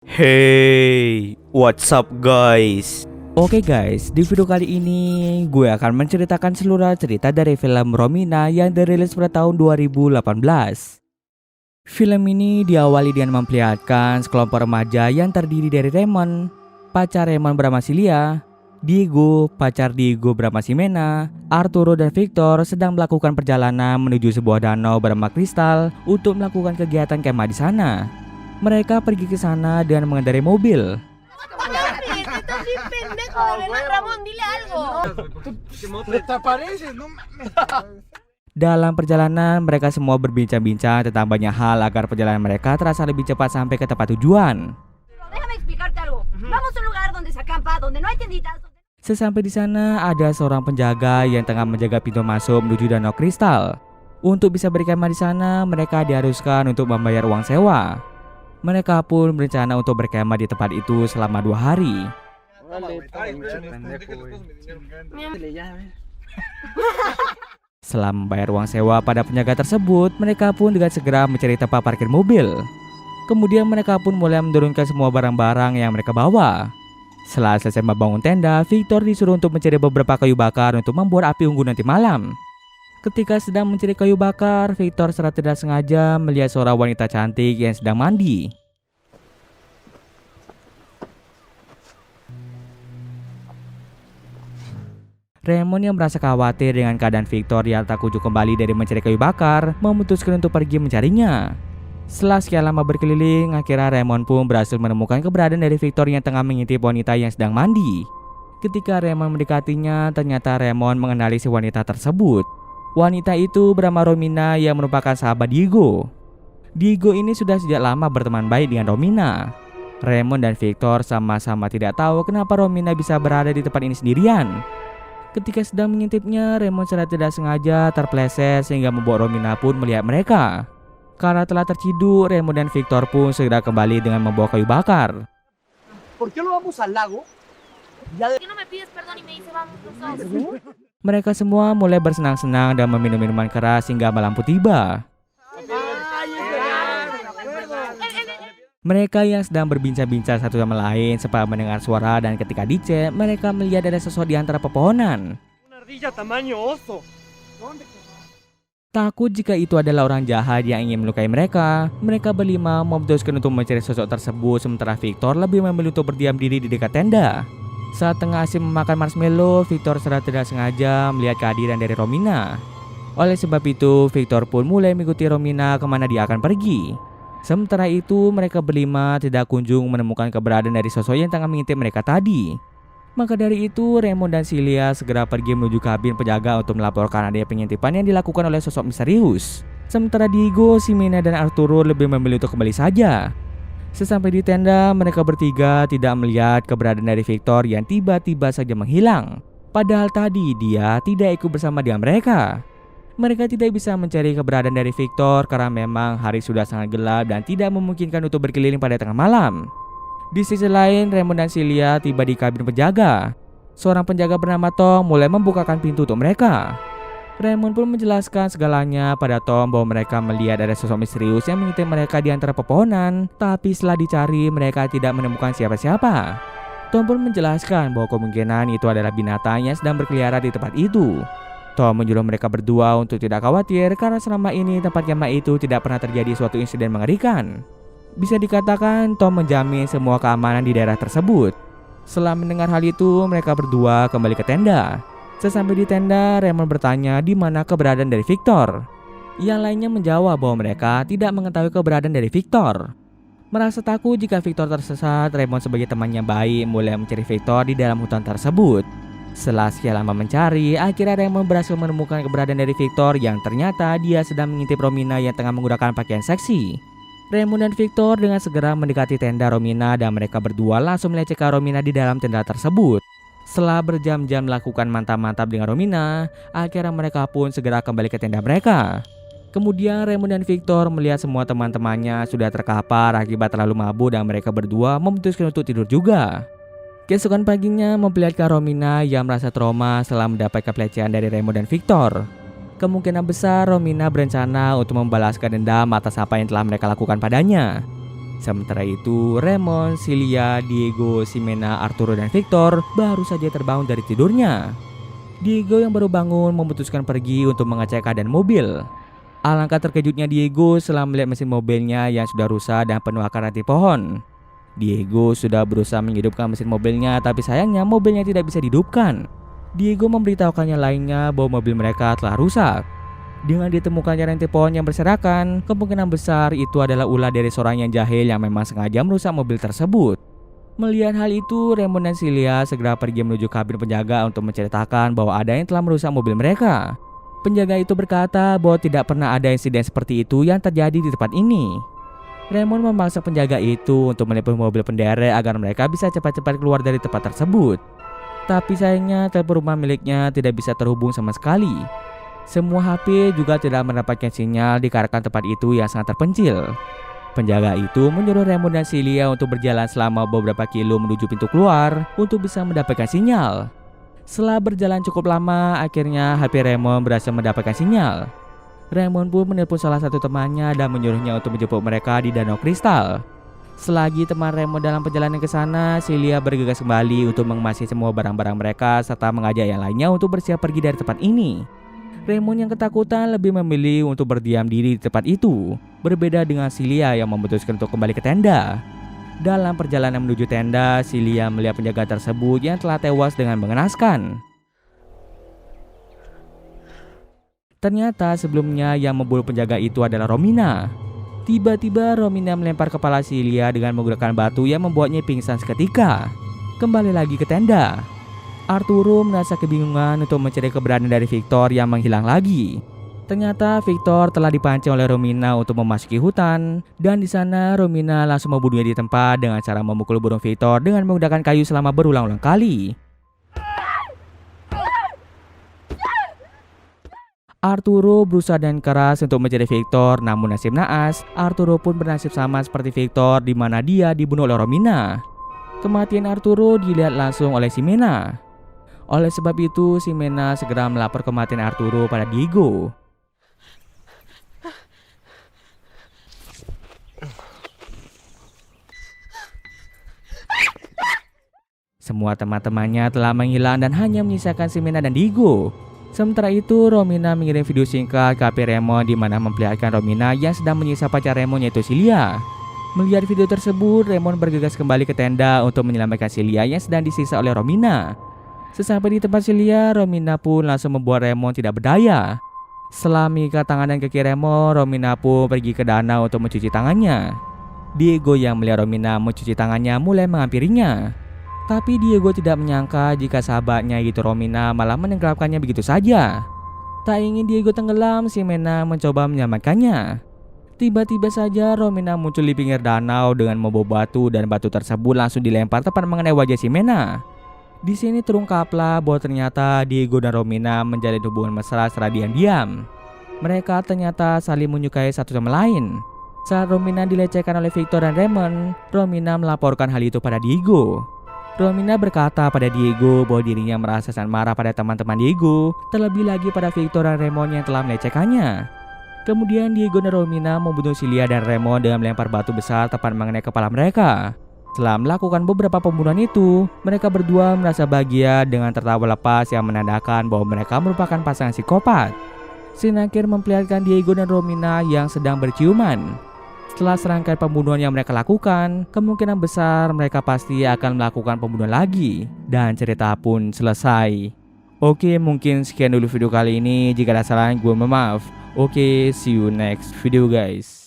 Hey, what's up guys? Oke guys, di video kali ini gue akan menceritakan seluruh cerita dari film Romina yang dirilis pada tahun 2018. Film ini diawali dengan memperlihatkan sekelompok remaja yang terdiri dari Raymond, pacar Raymond bernama Cilia, Diego, pacar Diego bernama Ximena, Arturo dan Victor sedang melakukan perjalanan menuju sebuah danau bernama Kristal untuk melakukan kegiatan kemah di sana. Mereka pergi ke sana dengan mengendarai mobil. Dalam perjalanan, mereka semua berbincang-bincang tentang banyak hal agar perjalanan mereka terasa lebih cepat sampai ke tempat tujuan. Sesampai di sana, ada seorang penjaga yang tengah menjaga pintu masuk menuju Danau Kristal. Untuk bisa berkemah di sana, mereka diharuskan untuk membayar uang sewa. Mereka pun berencana untuk berkemah di tempat itu selama 2 hari. Setelah membayar uang sewa pada penjaga tersebut, mereka pun dengan segera mencari tempat parkir mobil. Kemudian mereka pun mulai menurunkan semua barang-barang yang mereka bawa. Setelah selesai membangun tenda, Victor disuruh untuk mencari beberapa kayu bakar untuk membuat api unggun nanti malam. Ketika sedang mencari kayu bakar, Victor secara tidak sengaja melihat seorang wanita cantik yang sedang mandi. Raymond yang merasa khawatir dengan keadaan Victor yang tak kunjung kembali dari mencari kayu bakar, memutuskan untuk pergi mencarinya. Setelah sekian lama berkeliling, akhirnya Raymond pun berhasil menemukan keberadaan dari Victor yang tengah mengintip wanita yang sedang mandi. Ketika Raymond mendekatinya, ternyata Raymond mengenali si wanita tersebut. Wanita itu bernama Romina yang merupakan sahabat Diego. Diego ini sudah sejak lama berteman baik dengan Romina. Raymond dan Victor sama-sama tidak tahu kenapa Romina bisa berada di tempat ini sendirian. Ketika sedang mengintipnya, Raymond secara tidak sengaja terpleset sehingga membuat Romina pun melihat mereka. Karena telah terciduk, Raymond dan Victor pun segera kembali dengan membawa kayu bakar. Mereka semua mulai bersenang-senang dan meminum minuman keras hingga malam pun tiba. Mereka yang sedang berbincang-bincang satu sama lain sempat mendengar suara, dan ketika dicek, mereka melihat ada sosok di antara pepohonan. Takut jika itu adalah orang jahat yang ingin melukai mereka, mereka berlima memutuskan untuk mencari sosok tersebut, sementara Victor lebih memilih untuk berdiam diri di dekat tenda. Saat tengah asik memakan marshmallow, Victor secara tidak sengaja melihat kehadiran dari Romina. Oleh sebab itu, Victor pun mulai mengikuti Romina kemana dia akan pergi. Sementara itu, mereka berlima tidak kunjung menemukan keberadaan dari sosok yang tengah mengintip mereka tadi. Maka dari itu, Raymond dan Cilia segera pergi menuju kabin penjaga untuk melaporkan adanya pengintipan yang dilakukan oleh sosok misterius. Sementara Diego, Ximena, dan Arturo lebih memilih untuk kembali saja. Sesampai di tenda, mereka bertiga tidak melihat keberadaan dari Victor yang tiba-tiba saja menghilang. Padahal tadi dia tidak ikut bersama dengan mereka. Mereka tidak bisa mencari keberadaan dari Victor karena memang hari sudah sangat gelap dan tidak memungkinkan untuk berkeliling pada tengah malam. Di sisi lain, Raymond dan Cilia tiba di kabin penjaga. Seorang penjaga bernama Tom mulai membukakan pintu untuk mereka. Raymond pun menjelaskan segalanya pada Tom bahwa mereka melihat ada sosok misterius yang mengintip mereka di antara pepohonan, tapi setelah dicari mereka tidak menemukan siapa-siapa. Tom pun menjelaskan bahwa kemungkinan itu adalah binatang yang sedang berkeliaran di tempat itu. Tom menyuruh mereka berdua untuk tidak khawatir karena selama ini tempat kemah itu tidak pernah terjadi suatu insiden mengerikan. Bisa dikatakan Tom menjamin semua keamanan di daerah tersebut. Setelah mendengar hal itu, mereka berdua kembali ke tenda. Sesampai di tenda, Raymond bertanya di mana keberadaan dari Victor. Yang lainnya menjawab bahwa mereka tidak mengetahui keberadaan dari Victor. Merasa takut jika Victor tersesat, Raymond sebagai temannya baik mulai mencari Victor di dalam hutan tersebut. Setelah sekian lama mencari, akhirnya Raymond berhasil menemukan keberadaan dari Victor yang ternyata dia sedang mengintip Romina yang tengah menggunakan pakaian seksi. Raymond dan Victor dengan segera mendekati tenda Romina dan mereka berdua langsung melecehkan Romina di dalam tenda tersebut. Setelah berjam-jam melakukan mantap-mantap dengan Romina, akhirnya mereka pun segera kembali ke tenda mereka. Kemudian Raymond dan Victor melihat semua teman-temannya sudah terkapar akibat terlalu mabuk dan mereka berdua memutuskan untuk tidur juga. Keesokan paginya memperlihatkan Romina yang merasa trauma setelah mendapatkan pelecehan dari Raymond dan Victor. Kemungkinan besar Romina berencana untuk membalaskan dendam atas apa yang telah mereka lakukan padanya. Sementara itu, Raymond, Celia, Diego, Ximena, Arturo, dan Victor baru saja terbangun dari tidurnya. Diego yang baru bangun memutuskan pergi untuk mengecek keadaan mobil. Alangkah terkejutnya Diego setelah melihat mesin mobilnya yang sudah rusak dan penuh akar ranting pohon. Diego sudah berusaha menghidupkan mesin mobilnya, tapi sayangnya mobilnya tidak bisa dihidupkan. Diego memberitahukannya lainnya bahwa mobil mereka telah rusak. Dengan ditemukannya ranting pohon yang berserakan, kemungkinan besar itu adalah ulah dari seorang yang jahil yang memang sengaja merusak mobil tersebut. Melihat hal itu, Raymond dan Celia segera pergi menuju kabin penjaga untuk menceritakan bahwa ada yang telah merusak mobil mereka. Penjaga itu berkata bahwa tidak pernah ada insiden seperti itu yang terjadi di tempat ini. Raymond memaksa penjaga itu untuk menelpon mobil penderek agar mereka bisa cepat-cepat keluar dari tempat tersebut. Tapi sayangnya telepon rumah miliknya tidak bisa terhubung sama sekali. Semua HP juga tidak mendapatkan sinyal dikarenakan tempat itu yang sangat terpencil. Penjaga itu menyuruh Raymond dan Celia untuk berjalan selama beberapa kilo menuju pintu keluar untuk bisa mendapatkan sinyal. Setelah berjalan cukup lama, akhirnya HP Raymond berhasil mendapatkan sinyal. Raymond pun menelpon salah satu temannya dan menyuruhnya untuk menjemput mereka di Danau Kristal. Selagi teman Raymond dalam perjalanan ke sana, Celia bergegas kembali untuk mengemasi semua barang-barang mereka serta mengajak yang lainnya untuk bersiap pergi dari tempat ini. Raymond yang ketakutan lebih memilih untuk berdiam diri di tempat itu, berbeda dengan Celia yang memutuskan untuk kembali ke tenda. Dalam perjalanan menuju tenda, Celia melihat penjaga tersebut yang telah tewas dengan mengenaskan. Ternyata sebelumnya yang membunuh penjaga itu adalah Romina. Tiba-tiba Romina melempar kepala Celia dengan menggunakan batu yang membuatnya pingsan seketika. Kembali lagi ke tenda. Arturo merasa kebingungan untuk mencari keberadaan dari Victor yang menghilang lagi. Ternyata Victor telah dipancing oleh Romina untuk memasuki hutan, dan di sana Romina langsung membunuhnya di tempat dengan cara memukul burung Victor dengan menggunakan kayu selama berulang-ulang kali. Arturo berusaha dengan keras untuk mencari Victor, namun nasib naas, Arturo pun bernasib sama seperti Victor di mana dia dibunuh oleh Romina. Kematian Arturo dilihat langsung oleh Ximena. Oleh sebab itu, Ximena segera melapor kematian Arturo pada Diego. Semua teman-temannya telah menghilang dan hanya menyisakan Ximena dan Diego. Sementara itu, Romina mengirim video singkat ke HP Raymond di mana memperlihatkan Romina yang sedang menyiksa pacar Raymond yaitu Celia. Melihat video tersebut, Raymond bergegas kembali ke tenda untuk menyelamatkan Celia yang sedang disiksa oleh Romina. Sesampai di tempat Celia, Romina pun langsung membuat Raymond tidak berdaya. Setelah mengikat tangan dan kaki Raymond, Romina pun pergi ke danau untuk mencuci tangannya. Diego yang melihat Romina mencuci tangannya mulai menghampirinya. Tapi Diego tidak menyangka jika sahabatnya yaitu Romina malah menenggelamkannya begitu saja. Tak ingin Diego tenggelam, Ximena mencoba menyelamatkannya. Tiba-tiba saja Romina muncul di pinggir danau dengan membawa batu dan batu tersebut langsung dilempar tepat mengenai wajah Ximena. Di sini terungkaplah bahwa ternyata Diego dan Romina menjalin hubungan mesra secara diam-diam. Mereka ternyata saling menyukai satu sama lain. Saat Romina dilecehkan oleh Victor dan Raymond, Romina melaporkan hal itu pada Diego. Romina berkata pada Diego bahwa dirinya merasa sangat marah pada teman-teman Diego, terlebih lagi pada Victor dan Raymond yang telah melecehkannya. Kemudian Diego dan Romina membunuh Celia dan Raymond dengan melempar batu besar tepat mengenai kepala mereka. Setelah melakukan beberapa pembunuhan itu, mereka berdua merasa bahagia dengan tertawa lepas yang menandakan bahwa mereka merupakan pasangan psikopat. Scene akhir memperlihatkan Diego dan Romina yang sedang berciuman. Setelah serangkaian pembunuhan yang mereka lakukan, kemungkinan besar mereka pasti akan melakukan pembunuhan lagi. Dan cerita pun selesai. Oke, mungkin sekian dulu video kali ini. Jika ada salah, gue mohon maaf. Oke, see you next video guys.